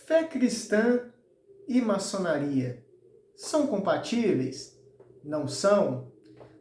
Fé cristã e maçonaria são compatíveis? Não são?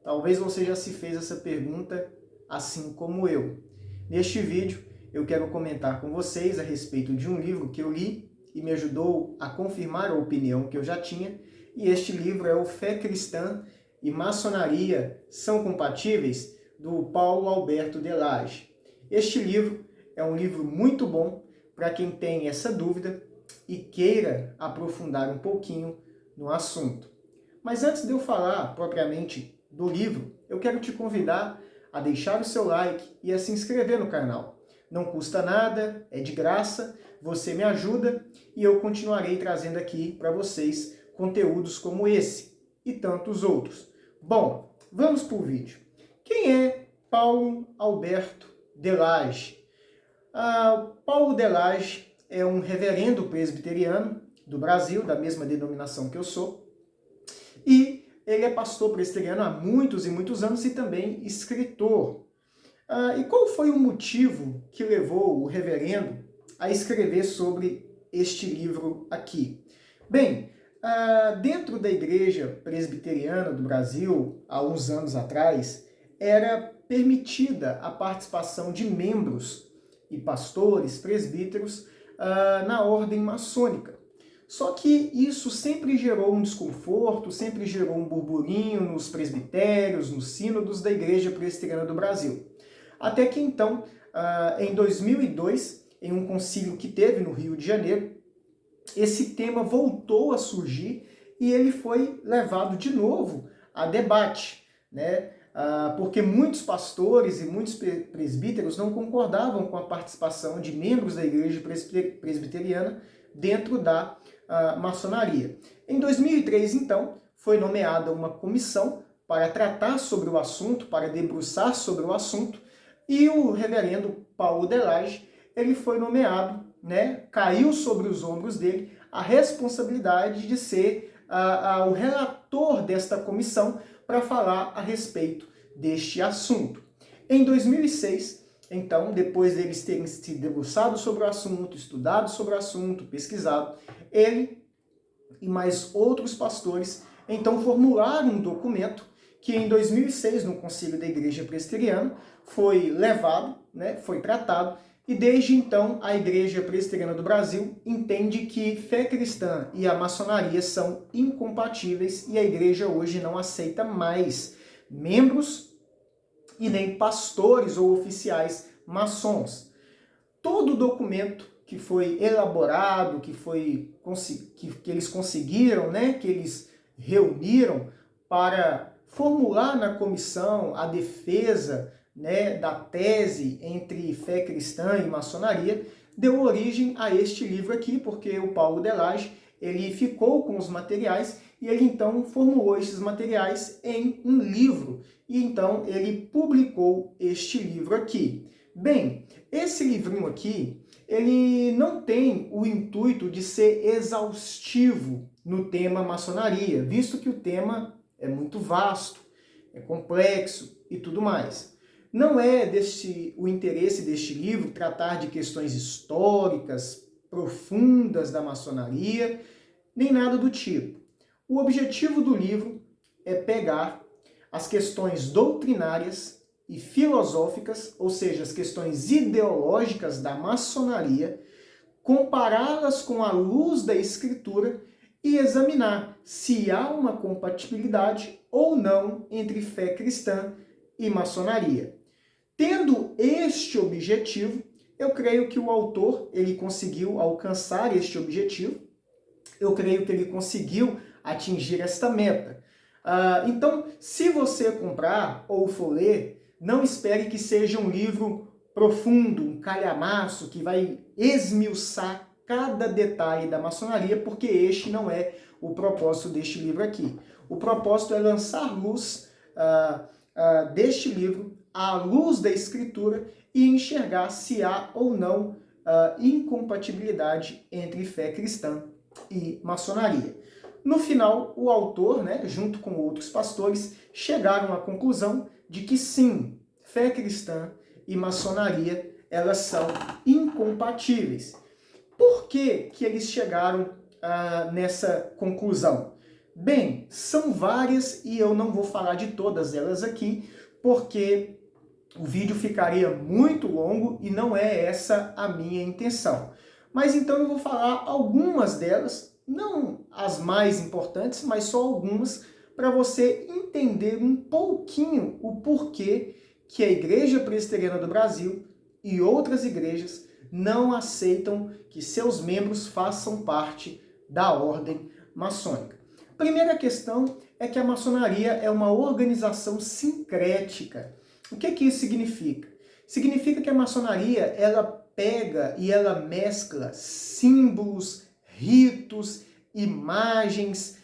Talvez você já se fez essa pergunta assim como eu. Neste vídeo eu quero comentar com vocês a respeito de um livro que eu li e me ajudou a confirmar a opinião que eu já tinha, e este livro é o Fé Cristã e Maçonaria São Compatíveis, do Paulo Alberto Delage. Este livro é um livro muito bom para quem tem essa dúvida e queira aprofundar um pouquinho no assunto. Mas antes de eu falar propriamente do livro, eu quero te convidar a deixar o seu like e a se inscrever no canal. Não custa nada, é de graça, você me ajuda e eu continuarei trazendo aqui para vocês conteúdos como esse e tantos outros. Bom, vamos para o vídeo. Quem é Paulo Alberto Delage? Paulo Delage é um reverendo presbiteriano do Brasil, da mesma denominação que eu sou, e ele é pastor presbiteriano há muitos e muitos anos e também escritor. E qual foi o motivo que levou o reverendo a escrever sobre este livro aqui? Bem, dentro da igreja presbiteriana do Brasil, há uns anos atrás, era permitida a participação de membros e pastores, presbíteros, na ordem maçônica. Só que isso sempre gerou um desconforto, sempre gerou um burburinho nos presbitérios, nos sínodos da Igreja Presbiteriana do Brasil. Até que então, em 2002, em um concílio que teve no Rio de Janeiro, esse tema voltou a surgir e ele foi levado de novo a debate, né? Porque muitos pastores e muitos presbíteros não concordavam com a participação de membros da Igreja Presbiteriana dentro da maçonaria. Em 2003, então, foi nomeada uma comissão para tratar sobre o assunto, para debruçar sobre o assunto, e o reverendo Paulo Delage, ele foi nomeado, né, caiu sobre os ombros dele a responsabilidade de ser o relator desta comissão para falar a respeito deste assunto. Em 2006, então, depois deles terem se debruçado sobre o assunto, estudado sobre o assunto, pesquisado, ele e mais outros pastores, então, formularam um documento que em 2006, no Concílio da Igreja Presbiteriana, foi levado, né, foi tratado, e desde então a Igreja Presbiteriana do Brasil entende que fé cristã e a maçonaria são incompatíveis e a igreja hoje não aceita mais membros e nem pastores ou oficiais maçons. Todo documento que foi elaborado, que eles conseguiram, né, que eles reuniram para formular na comissão a defesa, né, da tese entre fé cristã e maçonaria, deu origem a este livro aqui, porque o Paulo Delage, ele ficou com os materiais e ele então formulou esses materiais em um livro, e então ele publicou este livro aqui. Bem, esse livrinho aqui, ele não tem o intuito de ser exaustivo no tema maçonaria, visto que o tema é muito vasto, é complexo e tudo mais. Não é o interesse deste livro tratar de questões históricas, profundas da maçonaria, nem nada do tipo. O objetivo do livro é pegar as questões doutrinárias e filosóficas, ou seja, as questões ideológicas da maçonaria, compará-las com a luz da Escritura e examinar se há uma compatibilidade ou não entre fé cristã e maçonaria. Tendo este objetivo, eu creio que o autor ele conseguiu alcançar este objetivo, eu creio que ele conseguiu atingir esta meta. Então, se você comprar ou for ler, não espere que seja um livro profundo, um calhamaço, que vai esmiuçar cada detalhe da maçonaria, porque este não é o propósito deste livro aqui. O propósito é lançar luz deste livro à luz da Escritura e enxergar se há ou não incompatibilidade entre fé cristã e maçonaria. No final, o autor, né, junto com outros pastores, chegaram à conclusão de que sim, fé cristã e maçonaria, elas são incompatíveis. Por que eles chegaram nessa conclusão? Bem, são várias e eu não vou falar de todas elas aqui, porque o vídeo ficaria muito longo e não é essa a minha intenção. Mas então eu vou falar algumas delas, não as mais importantes, mas só algumas, para você entender um pouquinho o porquê que a Igreja Presbiteriana do Brasil e outras igrejas não aceitam que seus membros façam parte da ordem maçônica. Primeira questão é que a maçonaria é uma organização sincrética. O que isso significa? Significa que a maçonaria ela pega e ela mescla símbolos, ritos, imagens,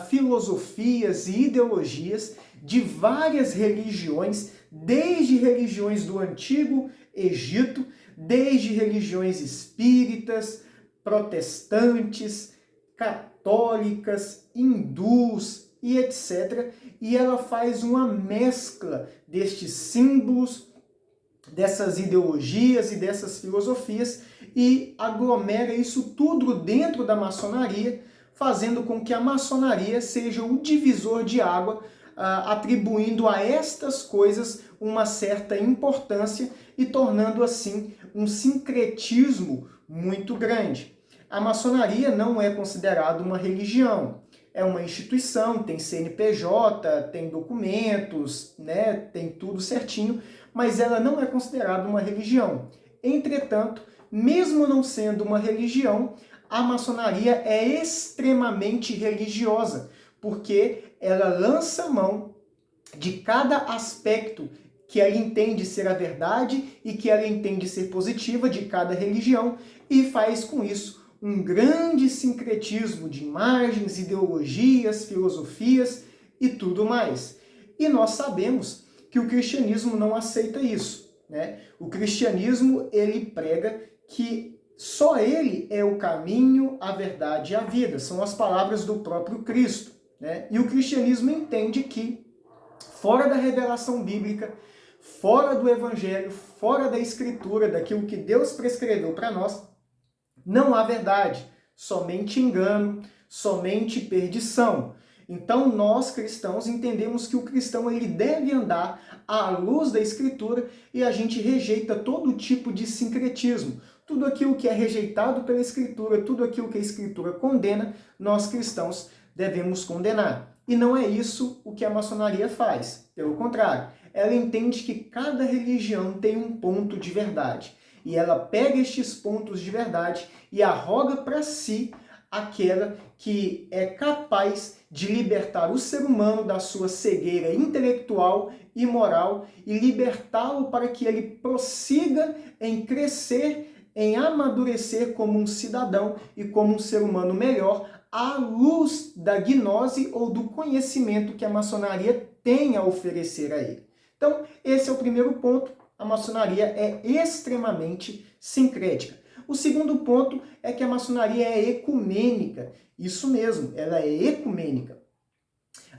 filosofias e ideologias de várias religiões, desde religiões do Antigo Egito, desde religiões espíritas, protestantes, católicas, hindus e etc. E ela faz uma mescla destes símbolos, dessas ideologias e dessas filosofias e aglomera isso tudo dentro da maçonaria, fazendo com que a maçonaria seja o divisor de água, atribuindo a estas coisas uma certa importância e tornando assim um sincretismo muito grande. A maçonaria não é considerada uma religião, é uma instituição, tem CNPJ, tem documentos, né, tem tudo certinho, mas ela não é considerada uma religião. Entretanto, mesmo não sendo uma religião, a maçonaria é extremamente religiosa, porque ela lança mão de cada aspecto que ela entende ser a verdade e que ela entende ser positiva de cada religião e faz com isso um grande sincretismo de imagens, ideologias, filosofias e tudo mais. E nós sabemos que o cristianismo não aceita isso, né? O cristianismo, ele prega que só ele é o caminho, a verdade e a vida. São as palavras do próprio Cristo, né? E o cristianismo entende que, fora da revelação bíblica, fora do evangelho, fora da escritura, daquilo que Deus prescreveu para nós, não há verdade, somente engano, somente perdição. Então nós cristãos entendemos que o cristão ele deve andar à luz da Escritura e a gente rejeita todo tipo de sincretismo. Tudo aquilo que é rejeitado pela Escritura, tudo aquilo que a Escritura condena, nós cristãos devemos condenar. E não é isso o que a maçonaria faz. Pelo contrário, ela entende que cada religião tem um ponto de verdade. E ela pega estes pontos de verdade e arroga para si aquela que é capaz de libertar o ser humano da sua cegueira intelectual e moral e libertá-lo para que ele prossiga em crescer, em amadurecer como um cidadão e como um ser humano melhor à luz da gnose ou do conhecimento que a maçonaria tem a oferecer a ele. Então, esse é o primeiro ponto. A maçonaria é extremamente sincrética. O segundo ponto é que a maçonaria é ecumênica. Isso mesmo, ela é ecumênica.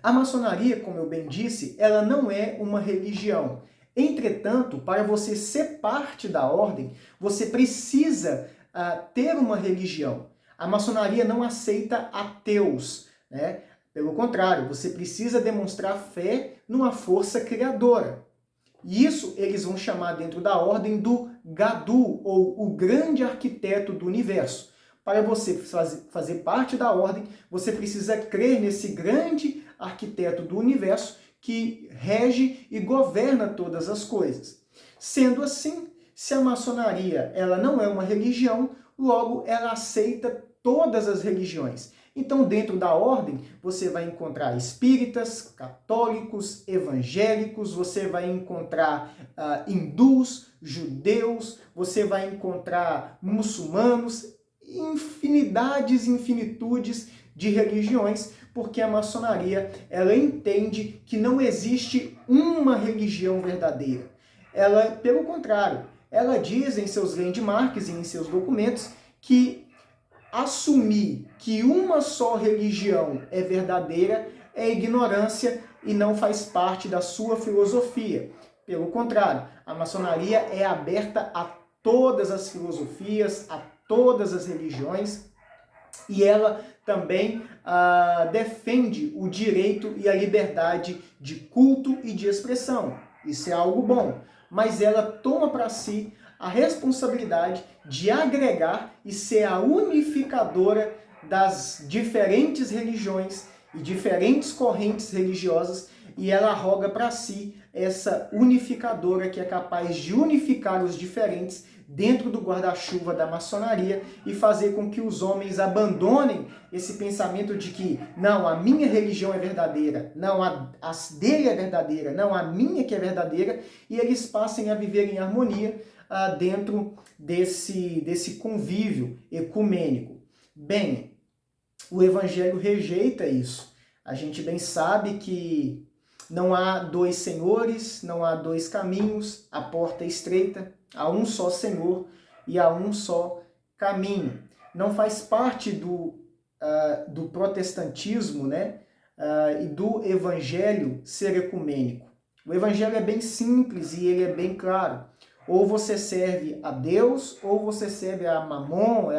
A maçonaria, como eu bem disse, ela não é uma religião. Entretanto, para você ser parte da ordem, você precisa ter uma religião. A maçonaria não aceita ateus, né? Pelo contrário, você precisa demonstrar fé numa força criadora. E isso eles vão chamar dentro da ordem do Gadu, ou o grande arquiteto do universo. Para você fazer parte da ordem, você precisa crer nesse grande arquiteto do universo que rege e governa todas as coisas. Sendo assim, se a maçonaria ela não é uma religião, logo ela aceita todas as religiões. Então, dentro da ordem, você vai encontrar espíritas, católicos, evangélicos, você vai encontrar hindus, judeus, você vai encontrar muçulmanos, infinidades e infinitudes de religiões, porque a maçonaria ela entende que não existe uma religião verdadeira. Ela, pelo contrário, ela diz em seus landmarks e em seus documentos que assumir que uma só religião é verdadeira é ignorância e não faz parte da sua filosofia. Pelo contrário, a maçonaria é aberta a todas as filosofias, a todas as religiões, e ela também defende o direito e a liberdade de culto e de expressão. Isso é algo bom, mas ela toma para si a responsabilidade de agregar e ser a unificadora das diferentes religiões e diferentes correntes religiosas, e ela arroga para si essa unificadora que é capaz de unificar os diferentes dentro do guarda-chuva da maçonaria e fazer com que os homens abandonem esse pensamento de que não, a minha religião é verdadeira, não, a dele é verdadeira, não, a minha que é verdadeira, e eles passem a viver em harmonia dentro desse convívio ecumênico. Bem, o Evangelho rejeita isso. A gente bem sabe que não há dois senhores, não há dois caminhos, a porta é estreita, há um só Senhor e há um só caminho. Não faz parte do protestantismo, né, e do Evangelho ser ecumênico. O Evangelho é bem simples e ele é bem claro. Ou você serve a Deus, ou você serve a Mamon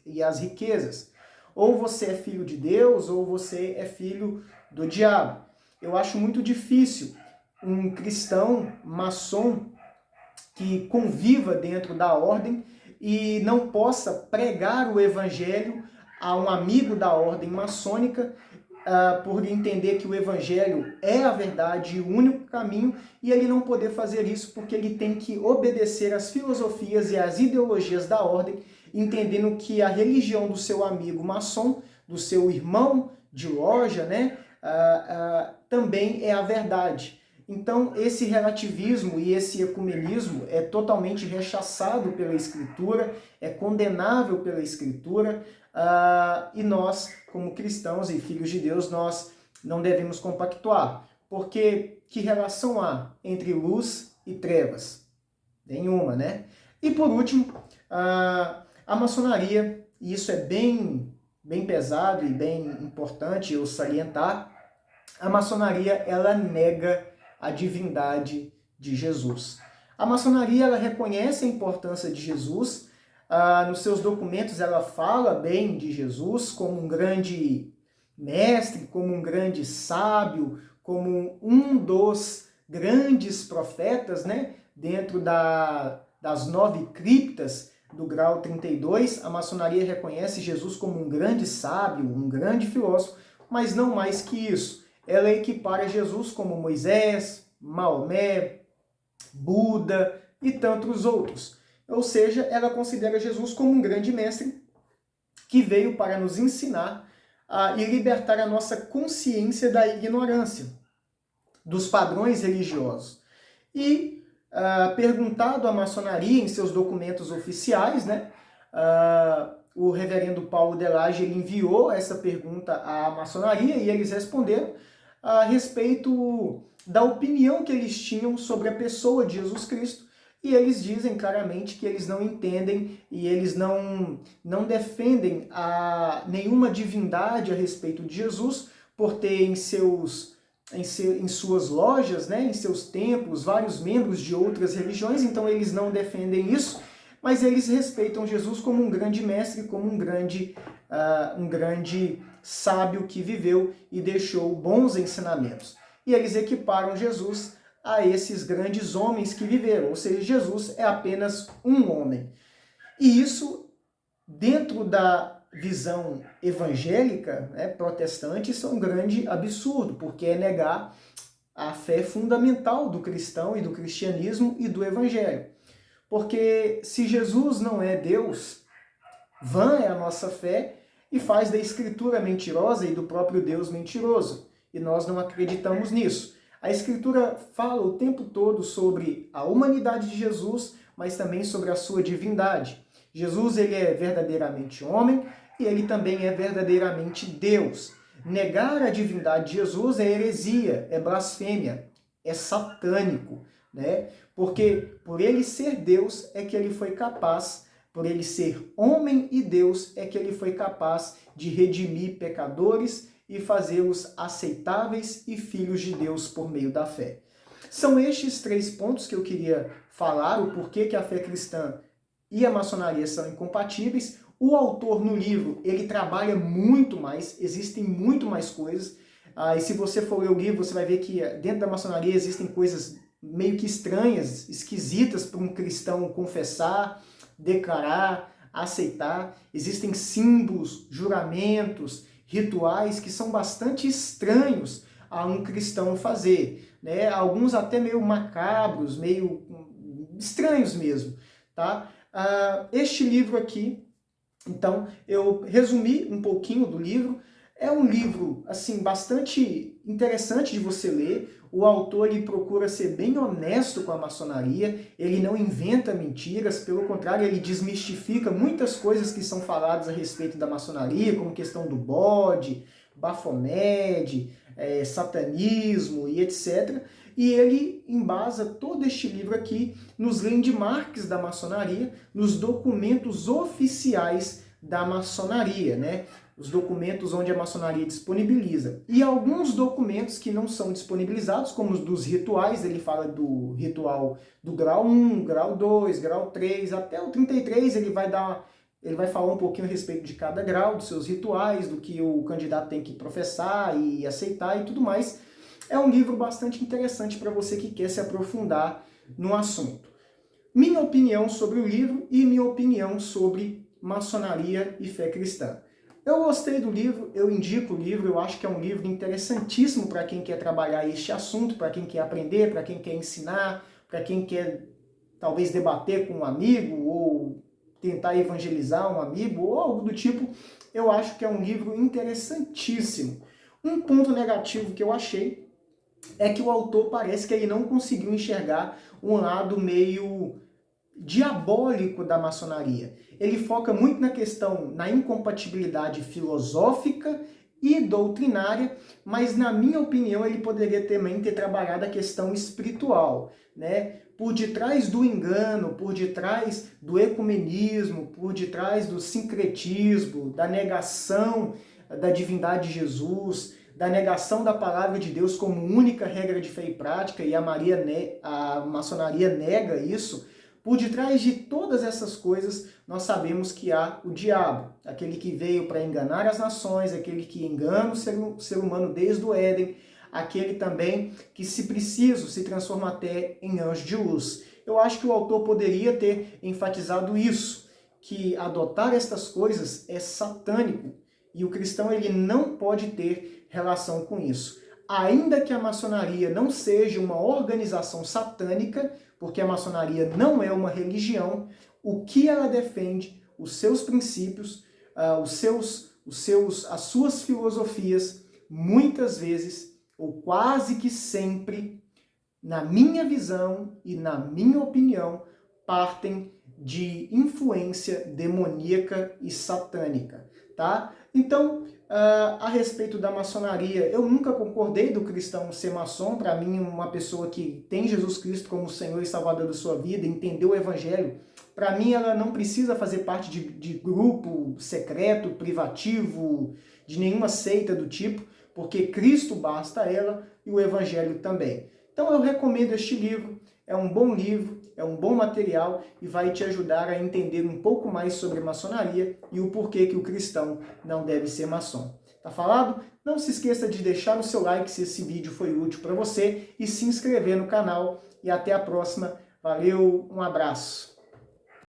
e as riquezas. Ou você é filho de Deus, ou você é filho do diabo. Eu acho muito difícil um cristão maçom que conviva dentro da ordem e não possa pregar o evangelho a um amigo da ordem maçônica, por entender que o evangelho é a verdade e o único caminho, e ele não poder fazer isso porque ele tem que obedecer às filosofias e às ideologias da ordem, entendendo que a religião do seu amigo maçom, do seu irmão de loja, né, também é a verdade. Então, esse relativismo e esse ecumenismo é totalmente rechaçado pela Escritura, é condenável pela Escritura, e nós, como cristãos e filhos de Deus, nós não devemos compactuar. Porque que relação há entre luz e trevas? Nenhuma, né? E por último, a maçonaria, e isso é bem pesado e bem importante eu salientar, a maçonaria ela nega a divindade de Jesus. A maçonaria ela reconhece a importância de Jesus, nos seus documentos ela fala bem de Jesus como um grande mestre, como um grande sábio, como um dos grandes profetas, né? Dentro das 9 criptas do grau 32, a maçonaria reconhece Jesus como um grande sábio, um grande filósofo, mas não mais que isso. Ela equipara Jesus como Moisés, Maomé, Buda e tantos outros. Ou seja, ela considera Jesus como um grande mestre que veio para nos ensinar e libertar a nossa consciência da ignorância, dos padrões religiosos. E perguntado à maçonaria em seus documentos oficiais, né, o reverendo Paulo Delage ele enviou essa pergunta à maçonaria e eles responderam a respeito da opinião que eles tinham sobre a pessoa de Jesus Cristo, e eles dizem claramente que eles não entendem e eles não defendem nenhuma divindade a respeito de Jesus, por ter em suas lojas, né, em seus templos, vários membros de outras religiões, então eles não defendem isso, mas eles respeitam Jesus como um grande mestre, como um grande sábio que viveu e deixou bons ensinamentos. E eles equiparam Jesus a esses grandes homens que viveram, ou seja, Jesus é apenas um homem. E isso, dentro da visão evangélica, né, protestante, isso é um grande absurdo, porque é negar a fé fundamental do cristão e do cristianismo e do evangelho. Porque se Jesus não é Deus, vã é a nossa fé e faz da Escritura mentirosa e do próprio Deus mentiroso. E nós não acreditamos nisso. A Escritura fala o tempo todo sobre a humanidade de Jesus, mas também sobre a sua divindade. Jesus ele é verdadeiramente homem e ele também é verdadeiramente Deus. Negar a divindade de Jesus é heresia, é blasfêmia, é satânico, né? Porque por ele ser Deus é que ele foi capaz, por ele ser homem e Deus, é que ele foi capaz de redimir pecadores e fazê-los aceitáveis e filhos de Deus por meio da fé. São estes 3 pontos que eu queria falar, o porquê que a fé cristã e a maçonaria são incompatíveis. O autor no livro, ele trabalha muito mais, existem muito mais coisas. E se você for ler o livro, você vai ver que dentro da maçonaria existem coisas meio que estranhas, esquisitas para um cristão confessar, declarar, aceitar. Existem símbolos, juramentos, rituais que são bastante estranhos a um cristão fazer, né? Alguns até meio macabros, meio estranhos mesmo, tá? Este livro aqui, então, eu resumi um pouquinho do livro. É um livro, assim, bastante interessante de você ler. O autor, ele procura ser bem honesto com a maçonaria, ele não inventa mentiras, pelo contrário, ele desmistifica muitas coisas que são faladas a respeito da maçonaria, como questão do bode, Baphomet, satanismo e etc. E ele embasa todo este livro aqui nos landmarks da maçonaria, nos documentos oficiais da maçonaria, né? Os documentos onde a maçonaria disponibiliza. E alguns documentos que não são disponibilizados, como os dos rituais, ele fala do ritual do grau 1, grau 2, grau 3, até o 33 ele vai falar um pouquinho a respeito de cada grau, dos seus rituais, do que o candidato tem que professar e aceitar e tudo mais. É um livro bastante interessante para você que quer se aprofundar no assunto. Minha opinião sobre o livro e minha opinião sobre maçonaria e fé cristã. Eu gostei do livro, eu indico o livro, eu acho que é um livro interessantíssimo para quem quer trabalhar este assunto, para quem quer aprender, para quem quer ensinar, para quem quer talvez debater com um amigo ou tentar evangelizar um amigo ou algo do tipo. Eu acho que é um livro interessantíssimo. Um ponto negativo que eu achei é que o autor parece que ele não conseguiu enxergar um lado meio diabólico da maçonaria. Ele foca muito na questão, na incompatibilidade filosófica e doutrinária, mas na minha opinião ele poderia também ter trabalhado a questão espiritual, né? Por detrás do engano, por detrás do ecumenismo, por detrás do sincretismo, da negação da divindade de Jesus, da negação da palavra de Deus como única regra de fé e prática, e a maçonaria nega isso. Por detrás de todas essas coisas, nós sabemos que há o diabo, aquele que veio para enganar as nações, aquele que engana o ser humano desde o Éden, aquele também que, se preciso, se transforma até em anjo de luz. Eu acho que o autor poderia ter enfatizado isso, que adotar estas coisas é satânico, e o cristão ele não pode ter relação com isso. Ainda que a maçonaria não seja uma organização satânica, porque a maçonaria não é uma religião, o que ela defende, os seus princípios, as suas filosofias, muitas vezes, ou quase que sempre, na minha visão e na minha opinião, partem de influência demoníaca e satânica, tá? Então, a respeito da maçonaria, eu nunca concordei do cristão ser maçom. Para mim, uma pessoa que tem Jesus Cristo como Senhor e Salvador da sua vida, entendeu o Evangelho, para mim ela não precisa fazer parte de grupo secreto, privativo, de nenhuma seita do tipo, porque Cristo basta a ela e o Evangelho também. Então eu recomendo este livro, é um bom livro, é um bom material e vai te ajudar a entender um pouco mais sobre maçonaria e o porquê que o cristão não deve ser maçom. Tá falado? Não se esqueça de deixar o seu like se esse vídeo foi útil para você e se inscrever no canal. E até a próxima. Valeu, um abraço!